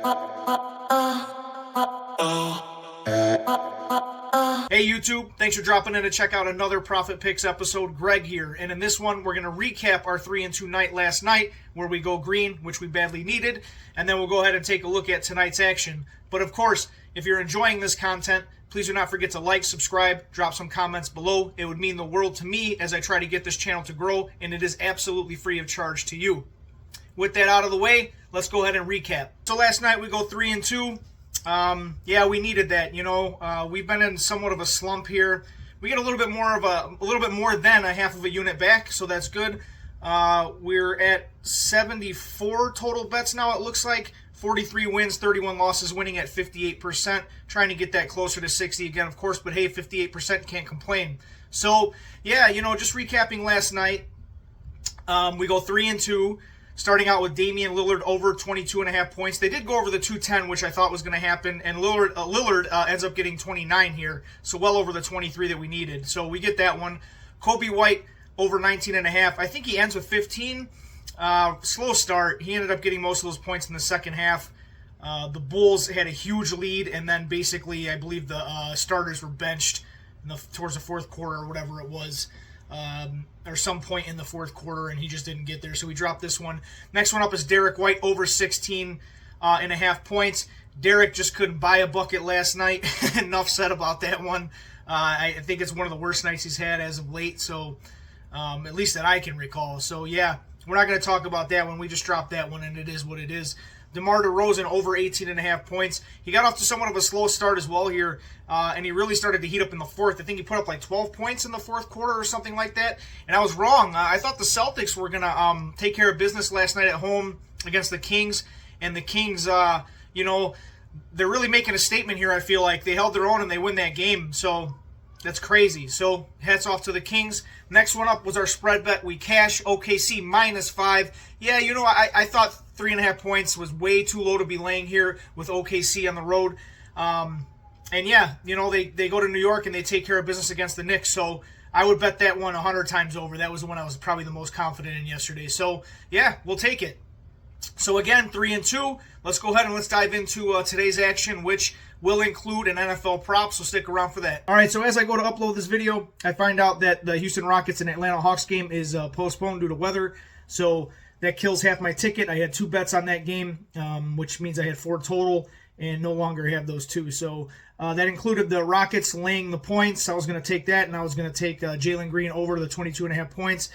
Hey YouTube, thanks for dropping in to check out another Profit Picks episode. Greg here, and in this one we're going to recap our 3-2 night last night where we go green, which we badly needed, and then we'll go ahead and take a look at tonight's action. But of course, if you're enjoying this content, please do not forget to like, subscribe, drop some comments below. It would mean the world to me as I try to get this channel to grow, and it is absolutely free of charge to you. With that out of the way, let's go ahead and recap. So last night we go 3-2. Yeah, we needed that. We've been in somewhat of a slump here. We get a little bit more than a half of a unit back, so that's good. We're at 74 total bets now. It looks like 43 wins, 31 losses, winning at 58%. Trying to get that closer to 60 again, of course. But hey, 58% can't complain. So yeah, just recapping last night. We go 3-2. Starting out with Damian Lillard over 22.5 points. They did go over the 210, which I thought was going to happen, and Lillard ends up getting 29 here, so well over the 23 that we needed. So we get that one. Kobe White over 19.5. I think he ends with 15. Slow start. He ended up getting most of those points in the second half. The Bulls had a huge lead, and then basically I believe the starters were benched towards the fourth quarter or whatever it was. Or some point in the fourth quarter, and he just didn't get there, so we dropped this one. Next one up is Derek White over 16.5 points. Derek just couldn't buy a bucket last night. Enough said about that one. I think it's one of the worst nights he's had as of late, so at least that I can recall. So yeah, we're not going to talk about that one. We just dropped that one, and it is what it is. DeMar DeRozan over 18.5 points. He got off to somewhat of a slow start as well here, and he really started to heat up in the fourth. I think he put up like 12 points in the fourth quarter or something like that, and I was wrong. I thought the Celtics were going to take care of business last night at home against the Kings, and the Kings, they're really making a statement here, I feel like. They held their own, and they win that game, so that's crazy. So hats off to the Kings. Next one up was our spread bet. We cash OKC -5. Yeah, I thought 3.5 points was way too low to be laying here with OKC on the road. And yeah, they go to New York and they take care of business against the Knicks. So I would bet that one 100 times over. That was the one I was probably the most confident in yesterday. So yeah, we'll take it. So again, 3-2. Let's go ahead and let's dive into today's action, which will include an NFL prop, so stick around for that. All right, so as I go to upload this video, I find out that the Houston Rockets and Atlanta Hawks game is postponed due to weather, so that kills half my ticket. I had 2 bets on that game, which means I had 4 total, and no longer have those 2. So that included the Rockets laying the points. I was going to take that, and I was going to take Jalen Green over the 22.5 points.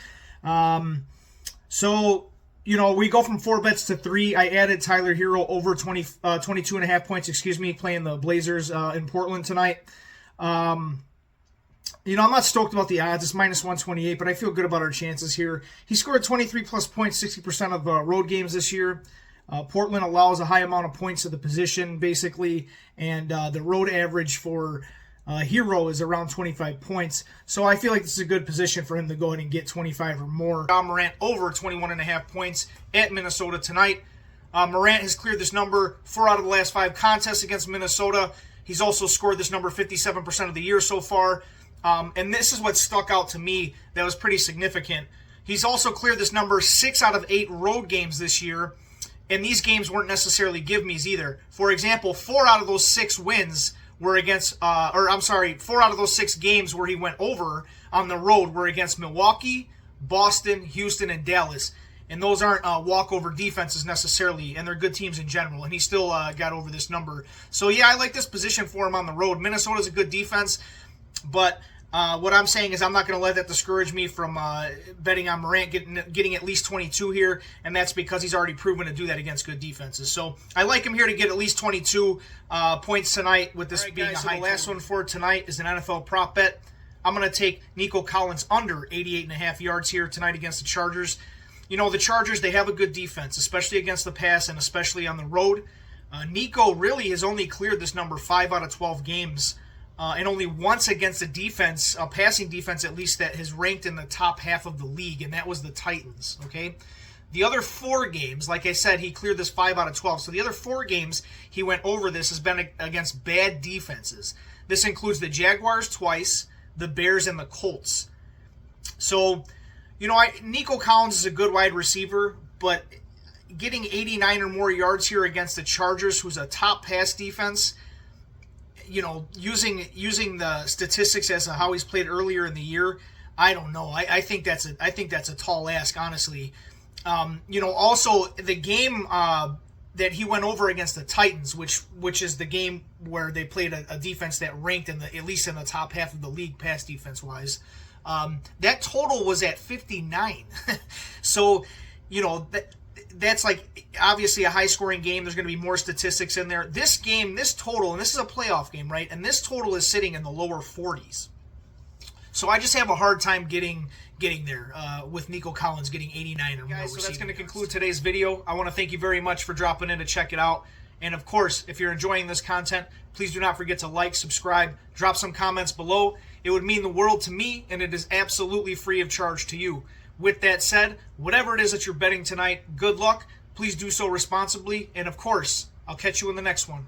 We go from 4 bets to 3. I added Tyler Hero over 22.5 points, playing the Blazers in Portland tonight. I'm not stoked about the odds. It's -128, but I feel good about our chances here. He scored 23-plus points 60% of road games this year. Portland allows a high amount of points to the position, basically, and the road average for Hero is around 25 points, so I feel like this is a good position for him to go ahead and get 25 or more. Morant over 21.5 points at Minnesota tonight. Morant has cleared this number 4 out of the last 5 contests against Minnesota. He's also scored this number 57% of the year so far, and this is what stuck out to me that was pretty significant. He's also cleared this number 6 out of 8 road games this year, and these games weren't necessarily give-me's either. For example, 4 out of those 6 wins were against, 4 out of those 6 games where he went over on the road were against Milwaukee, Boston, Houston, and Dallas. And those aren't walkover defenses necessarily, and they're good teams in general. And he still got over this number. So yeah, I like this position for him on the road. Minnesota's a good defense, but what I'm saying is I'm not going to let that discourage me from betting on Morant getting at least 22 here, and that's because he's already proven to do that against good defenses. So I like him here to get at least 22 points tonight, with this being a high. The last one for tonight is an NFL prop bet. I'm going to take Nico Collins under 88.5 yards here tonight against the Chargers. The Chargers, they have a good defense, especially against the pass and especially on the road. Nico really has only cleared this number 5 out of 12 games. And only once against a defense, a passing defense at least, that has ranked in the top half of the league, and that was the Titans, okay? The other 4 games, like I said, he cleared this 5 out of 12. So the other 4 games he went over this has been against bad defenses. This includes the Jaguars twice, the Bears, and the Colts. So, Nico Collins is a good wide receiver, but getting 89 or more yards here against the Chargers, who's a top pass defense, using the statistics as to how he's played earlier in the year, I don't know. I think that's a tall ask, honestly. Also the game that he went over against the Titans, which is the game where they played a defense that ranked at least in the top half of the league pass defense wise. That total was at 59. So, that's like obviously a high scoring game. There's going to be more statistics in there. This game, this total, and this is a playoff game, right? And this total is sitting in the lower 40s. So I just have a hard time getting there with Nico Collins getting 89 or more. Guys, so that's going to conclude today's video. I want to thank you very much for dropping in to check it out. And of course, if you're enjoying this content, please do not forget to like, subscribe, drop some comments below. It would mean the world to me, and it is absolutely free of charge to you. With that said, whatever it is that you're betting tonight, good luck. Please do so responsibly. And of course, I'll catch you in the next one.